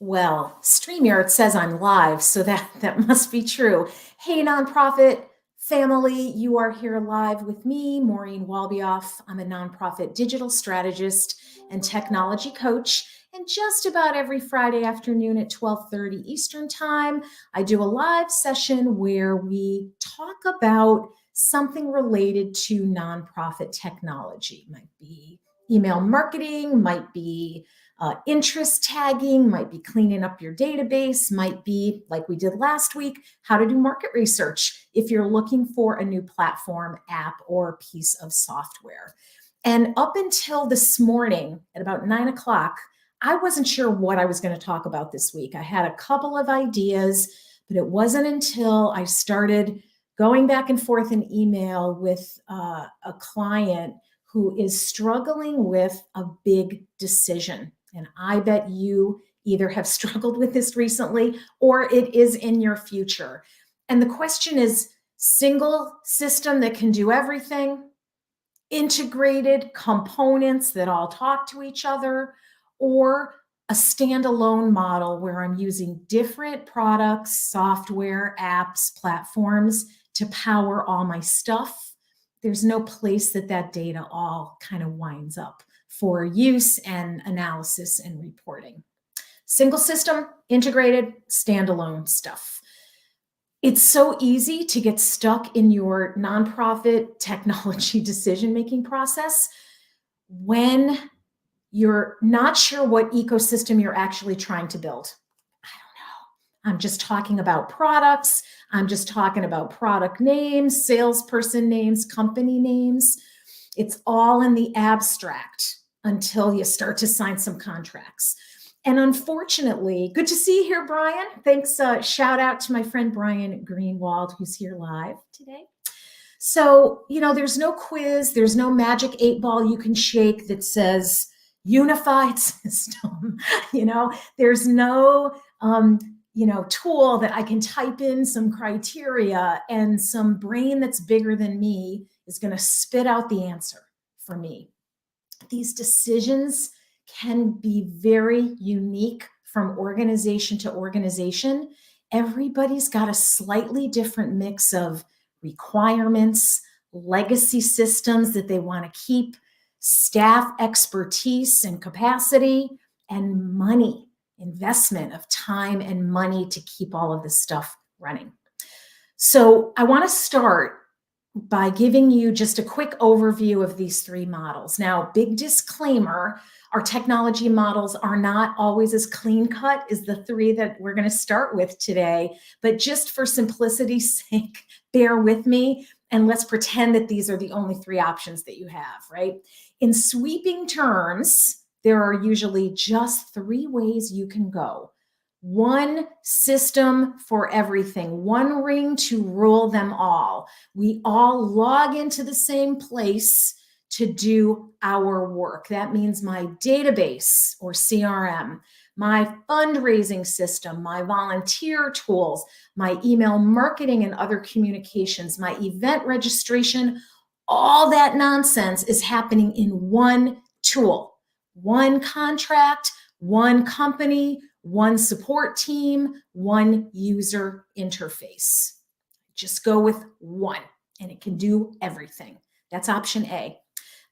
Well, StreamYard says I'm live, so that must be true. Hey, nonprofit family, you are here live with me, Maureen Walbioff. I'm a nonprofit digital strategist and technology coach. And just about every Friday afternoon at 12:30 Eastern Time, I do a live session where we talk about something related to nonprofit technology. Might be email marketing, might be interest tagging, might be cleaning up your database, might be, like we did last week, how to do market research if you're looking for a new platform, app, or piece of software. And up until this morning at about 9 o'clock, I wasn't sure what I was going to talk about this week. I had a couple of ideas, but it wasn't until I started going back and forth in email with a client who is struggling with a big decision. And I bet you either have struggled with this recently or it is in your future. And the question is, single system that can do everything, integrated components that all talk to each other, or a standalone model where I'm using different products, software, apps, platforms to power all my stuff. There's no place that data all kind of winds up for use and analysis and reporting. Single system, integrated, standalone stuff. It's so easy to get stuck in your nonprofit technology decision-making process when you're not sure what ecosystem you're actually trying to build. I don't know. I'm just talking about products. I'm just talking about product names, salesperson names, company names. It's all in the abstract until you start to sign some contracts. And unfortunately, good to see you here, Brian. Thanks. Shout out to my friend Brian Greenwald, who's here live today. So, there's no quiz, there's no magic 8-ball you can shake that says unified system. There's no, tool that I can type in some criteria and some brain that's bigger than me is going to spit out the answer for me. These decisions can be very unique from organization to organization. Everybody's got a slightly different mix of requirements, legacy systems that they want to keep, staff expertise and capacity, and money, investment of time and money to keep all of this stuff running. So I want to start by giving you just a quick overview of these three models. Now, big disclaimer, our technology models are not always as clean cut as the three that we're going to start with today, but just for simplicity's sake, bear with me and let's pretend that these are the only three options that you have, right? In sweeping terms, there are usually just three ways you can go. One system for everything, one ring to rule them all. We all log into the same place to do our work. That means my database or CRM, my fundraising system, my volunteer tools, my email marketing and other communications, my event registration, all that nonsense is happening in one tool, one contract, one company, one support team, one user interface. Just go with one and it can do everything. That's option A.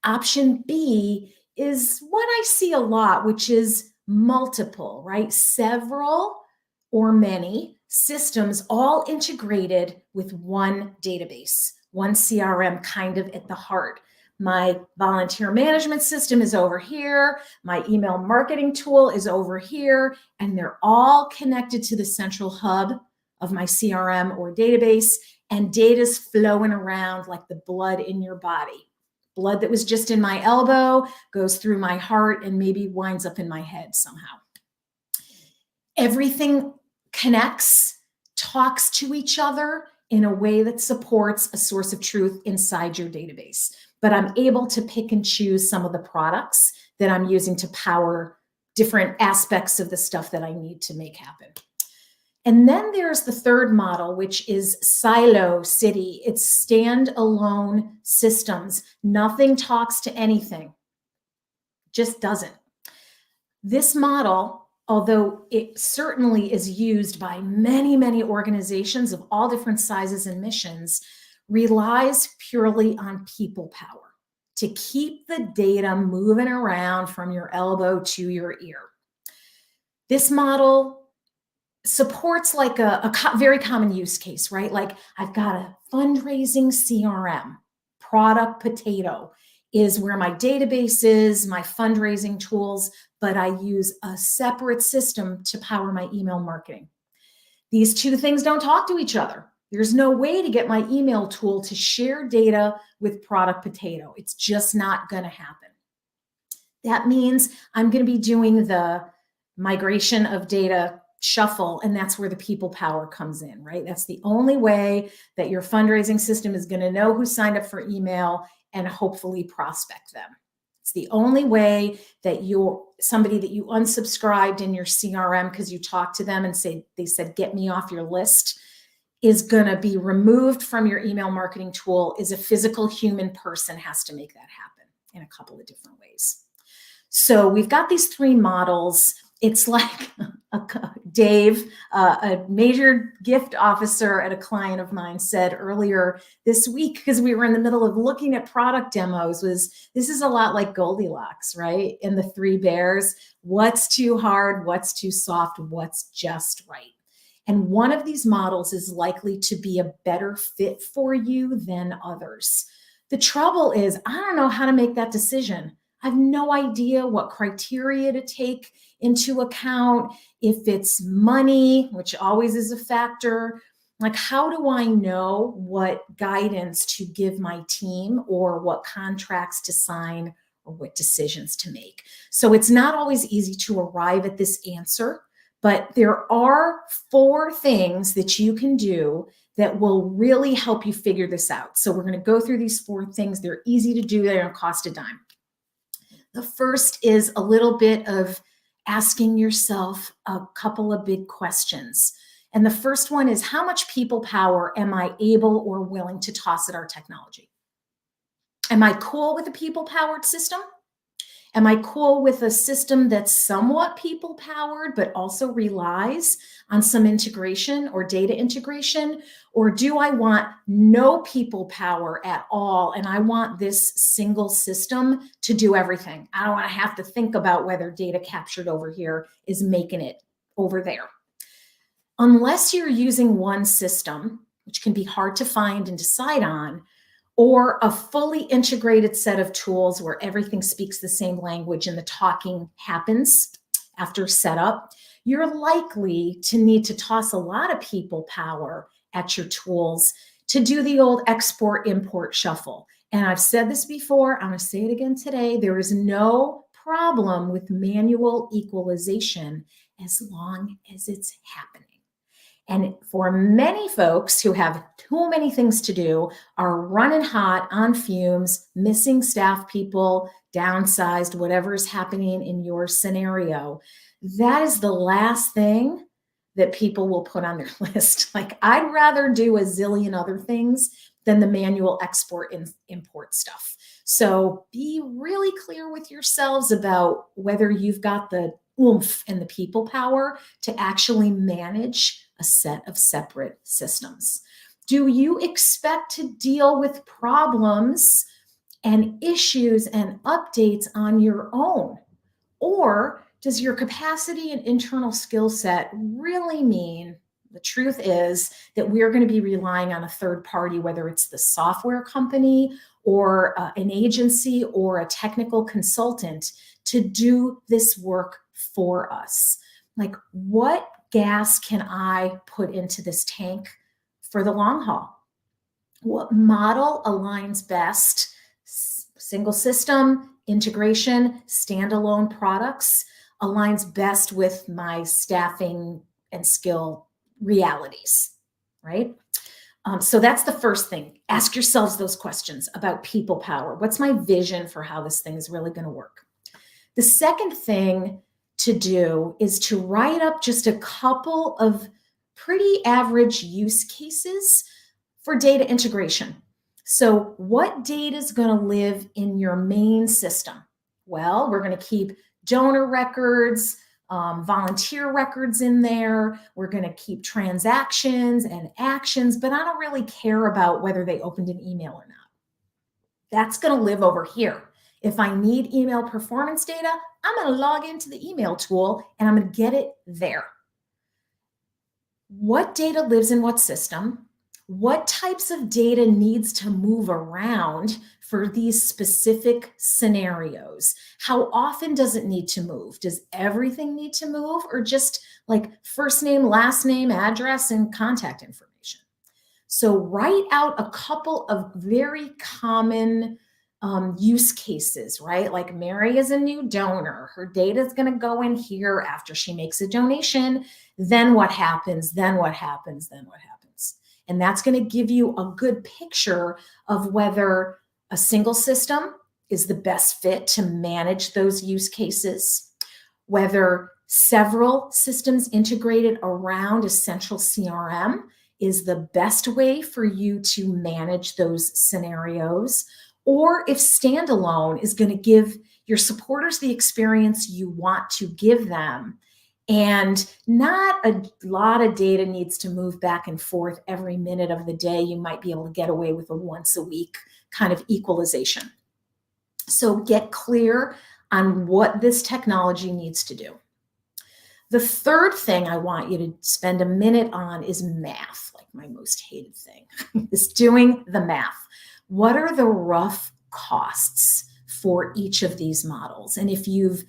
Option B is what I see a lot, which is multiple, right? Several or many systems all integrated with one database, one CRM kind of at the heart. My volunteer management system is over here. My email marketing tool is over here. And they're all connected to the central hub of my CRM or database. And data's flowing around like the blood in your body. Blood that was just in my elbow goes through my heart and maybe winds up in my head somehow. Everything connects, talks to each other in a way that supports a source of truth inside your database. But I'm able to pick and choose some of the products that I'm using to power different aspects of the stuff that I need to make happen. And then there's the third model, which is silo city. It's standalone systems. Nothing talks to anything. Just doesn't. This model although it certainly is used by many, many organizations of all different sizes and missions, relies purely on people power to keep the data moving around from your elbow to your ear. This model supports like a very common use case, right? Like I've got a fundraising CRM, product potato is where my database is, my fundraising tools, but I use a separate system to power my email marketing. These two things don't talk to each other. There's no way to get my email tool to share data with product potato. It's just not going to happen. That means I'm going to be doing the migration of data shuffle, and that's where the people power comes in, right? That's the only way that your fundraising system is going to know who signed up for email and hopefully prospect them. It's the only way that somebody that you unsubscribed in your CRM because you talked to them and they said, get me off your list, is going to be removed from your email marketing tool is a physical human person has to make that happen in a couple of different ways. So we've got these three models. It's like Dave, a major gift officer at a client of mine, said earlier this week, because we were in the middle of looking at product demos, this is a lot like Goldilocks, right? And the three bears, what's too hard, what's too soft, what's just right. And one of these models is likely to be a better fit for you than others. The trouble is, I don't know how to make that decision. I have no idea what criteria to take into account, if it's money, which always is a factor. Like, how do I know what guidance to give my team or what contracts to sign or what decisions to make? So it's not always easy to arrive at this answer, but there are 4 things that you can do that will really help you figure this out. So we're going to go through these 4 things. They're easy to do. They don't cost a dime. The first is a little bit of asking yourself a couple of big questions. And the first one is, how much people power am I able or willing to toss at our technology? Am I cool with a people-powered system? Am I cool with a system that's somewhat people-powered, but also relies on some integration or data integration? Or do I want no people power at all, and I want this single system to do everything? I don't want to have to think about whether data captured over here is making it over there. Unless you're using one system, which can be hard to find and decide on, or a fully integrated set of tools where everything speaks the same language and the talking happens after setup, you're likely to need to toss a lot of people power at your tools to do the old export-import shuffle. And I've said this before, I'm going to say it again today, there is no problem with manual equalization as long as it's happening. And for many folks who have too many things to do, are running hot on fumes, missing staff people, downsized, whatever is happening in your scenario, that is the last thing that people will put on their list. Like, I'd rather do a zillion other things than the manual export and import stuff. So be really clear with yourselves about whether you've got the oomph and the people power to actually manage a set of separate systems. Do you expect to deal with problems and issues and updates on your own? Or does your capacity and internal skill set really mean the truth is that we're going to be relying on a third party, whether it's the software company or an agency or a technical consultant, to do this work for us? Like, what gas can I put into this tank for the long haul? What model aligns best? Single system, integration, standalone products aligns best with my staffing and skill realities, right? So that's the first thing. Ask yourselves those questions about people power. What's my vision for how this thing is really going to work? The second thing to do is to write up just a couple of pretty average use cases for data integration. So what data is going to live in your main system? Well, we're going to keep donor records, volunteer records in there. We're going to keep transactions and actions, but I don't really care about whether they opened an email or not. That's going to live over here. If I need email performance data, I'm going to log into the email tool and I'm going to get it there. What data lives in what system? What types of data needs to move around for these specific scenarios? How often does it need to move? Does everything need to move, or just like first name, last name, address, and contact information? So write out a couple of very common use cases, right? Like Mary is a new donor. Her data is going to go in here after she makes a donation. Then what happens? Then what happens? Then what happens? And that's going to give you a good picture of whether a single system is the best fit to manage those use cases, whether several systems integrated around a central CRM is the best way for you to manage those scenarios, or if standalone is going to give your supporters the experience you want to give them. And not a lot of data needs to move back and forth every minute of the day. You might be able to get away with a once a week kind of equalization. So get clear on what this technology needs to do. The third thing I want you to spend a minute on is math, like my most hated thing, is doing the math. What are the rough costs for each of these models? And if you've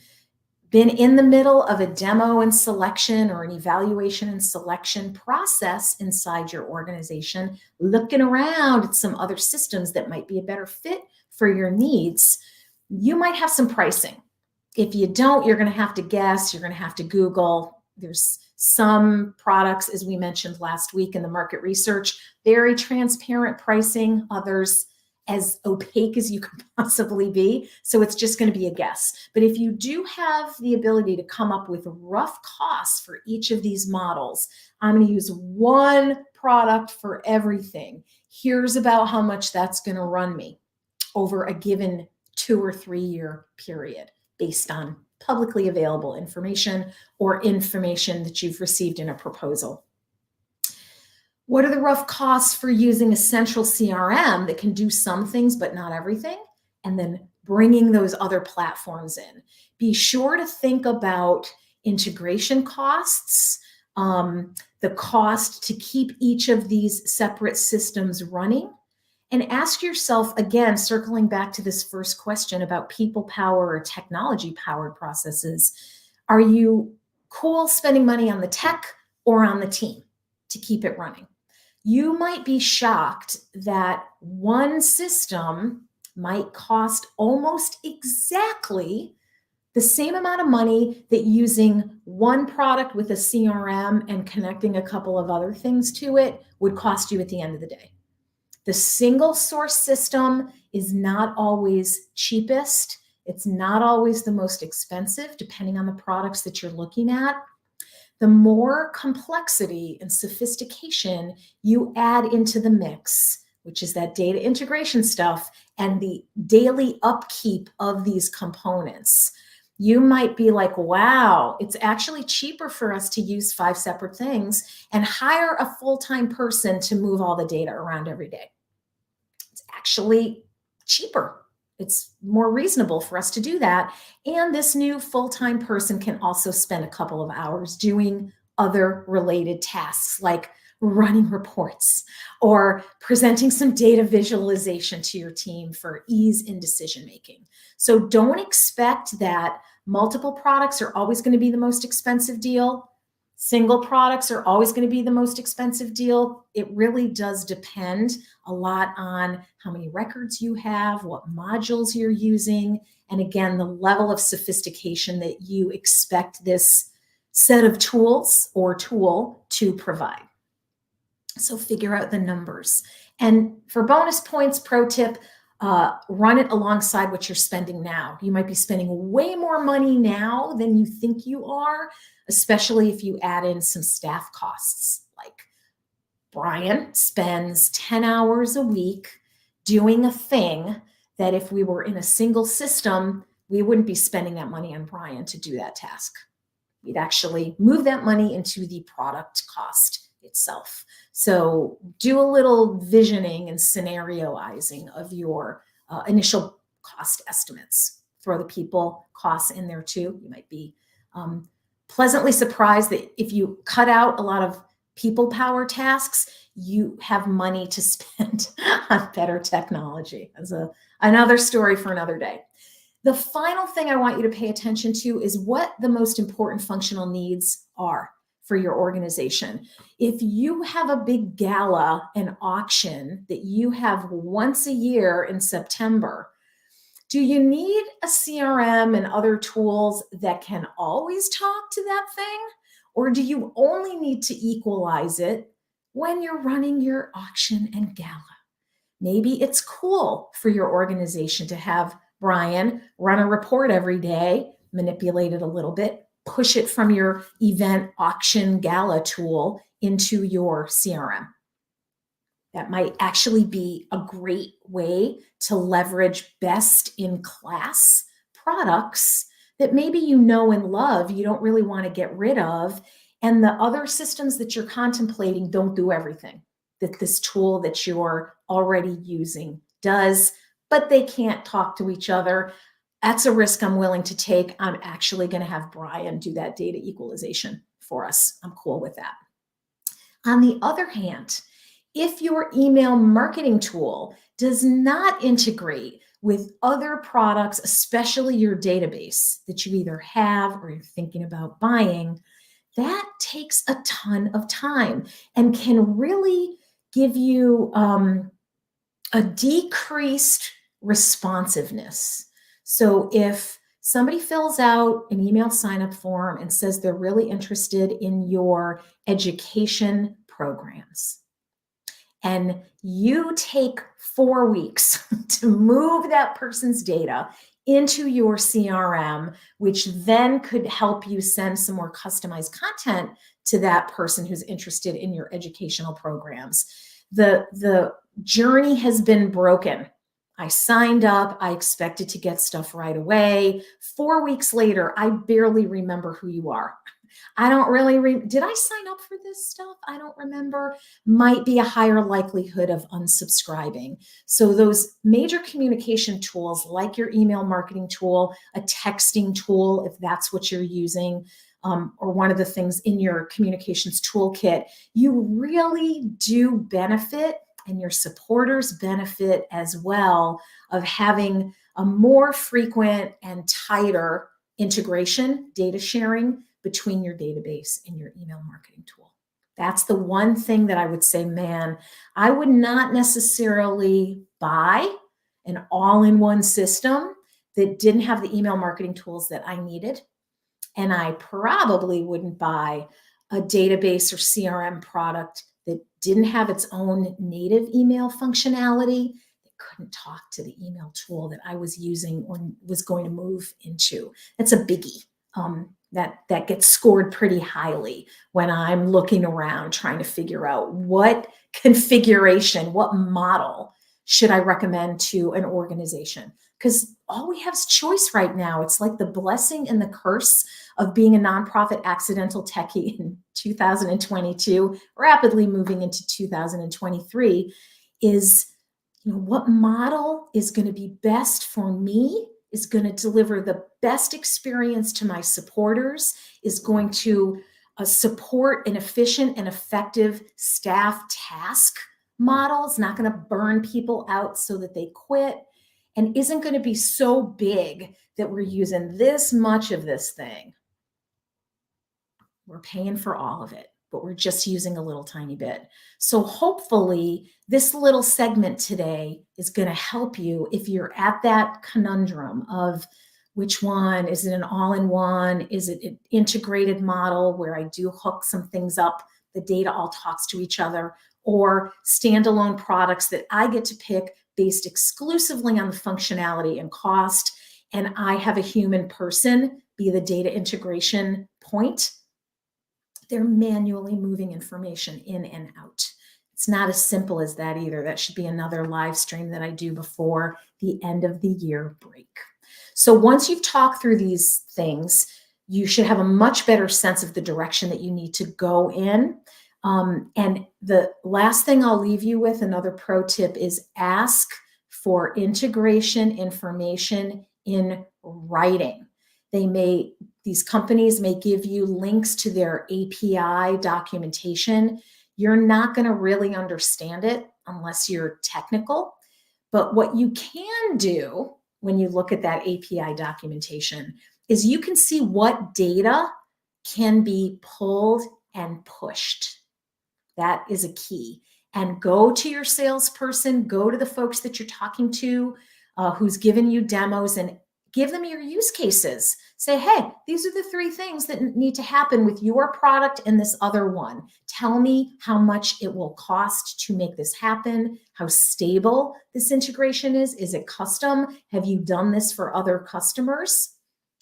been in the middle of a demo and selection or an evaluation and selection process inside your organization, looking around at some other systems that might be a better fit for your needs, you might have some pricing. If you don't, you're going to have to guess, you're going to have to Google. There's some products, as we mentioned last week in the market research, very transparent pricing, others as opaque as you can possibly be. So it's just going to be a guess. But if you do have the ability to come up with rough costs for each of these models, I'm going to use one product for everything. Here's about how much that's going to run me over a given 2 or 3 year period based on publicly available information or information that you've received in a proposal. What are the rough costs for using a central CRM that can do some things but not everything? And then bringing those other platforms in. Be sure to think about integration costs, the cost to keep each of these separate systems running. And ask yourself, again, circling back to this first question about people power or technology powered processes, are you cool spending money on the tech or on the team to keep it running? You might be shocked that one system might cost almost exactly the same amount of money that using one product with a CRM and connecting a couple of other things to it would cost you at the end of the day. The single source system is not always cheapest. It's not always the most expensive, depending on the products that you're looking at. The more complexity and sophistication you add into the mix, which is that data integration stuff and the daily upkeep of these components, you might be like, wow, it's actually cheaper for us to use 5 separate things and hire a full-time person to move all the data around every day. It's actually cheaper. It's more reasonable for us to do that. And this new full-time person can also spend a couple of hours doing other related tasks like running reports or presenting some data visualization to your team for ease in decision-making. So don't expect that multiple products are always going to be the most expensive deal. Single products are always going to be the most expensive deal. It really does depend a lot on how many records you have, what modules you're using, and again, the level of sophistication that you expect this set of tools or tool to provide. So figure out the numbers. And for bonus points, pro tip, run it alongside what you're spending now. You might be spending way more money now than you think you are, especially if you add in some staff costs. Like Brian spends 10 hours a week doing a thing that if we were in a single system, we wouldn't be spending that money on Brian to do that task. We'd actually move that money into the product cost itself. So do a little visioning and scenarioizing of your initial cost estimates. Throw the people costs in there too. You might be pleasantly surprised that if you cut out a lot of people power tasks, you have money to spend on better technology. That's another story for another day. The final thing I want you to pay attention to is what the most important functional needs are for your organization. If you have a big gala and auction that you have once a year in September, do you need a CRM and other tools that can always talk to that thing? Or do you only need to equalize it when you're running your auction and gala? Maybe it's cool for your organization to have Brian run a report every day, manipulate it a little bit, push it from your event auction gala tool into your CRM. That might actually be a great way to leverage best in class products that maybe you know and love, you don't really want to get rid of. And the other systems that you're contemplating don't do everything that this tool that you're already using does, but they can't talk to each other. That's a risk I'm willing to take. I'm actually going to have Brian do that data equalization for us. I'm cool with that. On the other hand, if your email marketing tool does not integrate with other products, especially your database that you either have or you're thinking about buying, that takes a ton of time and can really give you a decreased responsiveness. So if somebody fills out an email sign-up form and says they're really interested in your education programs, and you take 4 weeks to move that person's data into your CRM, which then could help you send some more customized content to that person who's interested in your educational programs. The journey has been broken. I signed up. I expected to get stuff right away. 4 weeks later, I barely remember who you are. I don't really, did I sign up for this stuff? I don't remember. Might be a higher likelihood of unsubscribing. So those major communication tools like your email marketing tool, a texting tool, if that's what you're using, or one of the things in your communications toolkit, you really do benefit, and your supporters benefit as well, of having a more frequent and tighter integration, data sharing between your database and your email marketing tool. That's the one thing that I would say, man, I would not necessarily buy an all-in-one system that didn't have the email marketing tools that I needed. And I probably wouldn't buy a database or CRM product that didn't have its own native email functionality, that couldn't talk to the email tool that I was using or was going to move into. That's a biggie. That gets scored pretty highly when I'm looking around trying to figure out what configuration, what model should I recommend to an organization. Because all we have is choice right now. It's like the blessing and the curse of being a nonprofit accidental techie in 2022, rapidly moving into 2023, is, what model is going to be best for me, is going to deliver the best experience to my supporters, is going to support an efficient and effective staff task model. It's not going to burn people out so that they quit, and isn't going to be so big that we're using this much of this thing. We're paying for all of it, but we're just using a little tiny bit. So hopefully this little segment today is going to help you if you're at that conundrum of which one. Is it an all-in-one? Is it an integrated model where I do hook some things up, the data all talks to each other, or standalone products that I get to pick based exclusively on the functionality and cost, and I have a human person be the data integration point? They're manually moving information in and out. It's not as simple as that either. That should be another live stream that I do before the end of the year break. So once you've talked through these things, you should have a much better sense of the direction that you need to go in. And the last thing I'll leave you with, another pro tip, is ask for integration information in writing. These companies may give you links to their API documentation. You're not going to really understand it unless you're technical. But what you can do when you look at that API documentation is you can see what data can be pulled and pushed. That is a key. And go to your salesperson, go to the folks that you're talking to, who's given you demos, and give them your use cases. Say, hey, these are the 3 things that need to happen with your product and this other one. Tell me how much it will cost to make this happen, how stable this integration is. Is it custom? Have you done this for other customers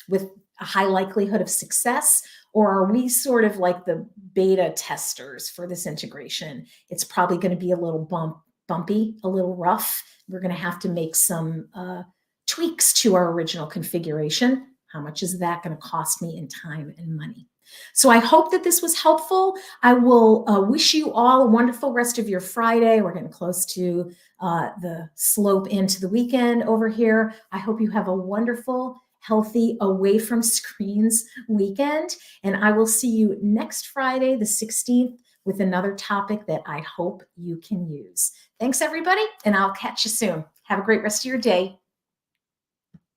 with a high likelihood of success? Or are we sort of like the beta testers for this integration? It's probably going to be a little bumpy, a little rough. We're going to have to make some tweaks to our original configuration. How much is that going to cost me in time and money? So I hope that this was helpful. I will wish you all a wonderful rest of your Friday. We're getting close to the slope into the weekend over here. I hope you have a wonderful, healthy, away from screens weekend. And I will see you next Friday, the 16th, with another topic that I hope you can use. Thanks, everybody, and I'll catch you soon. Have a great rest of your day.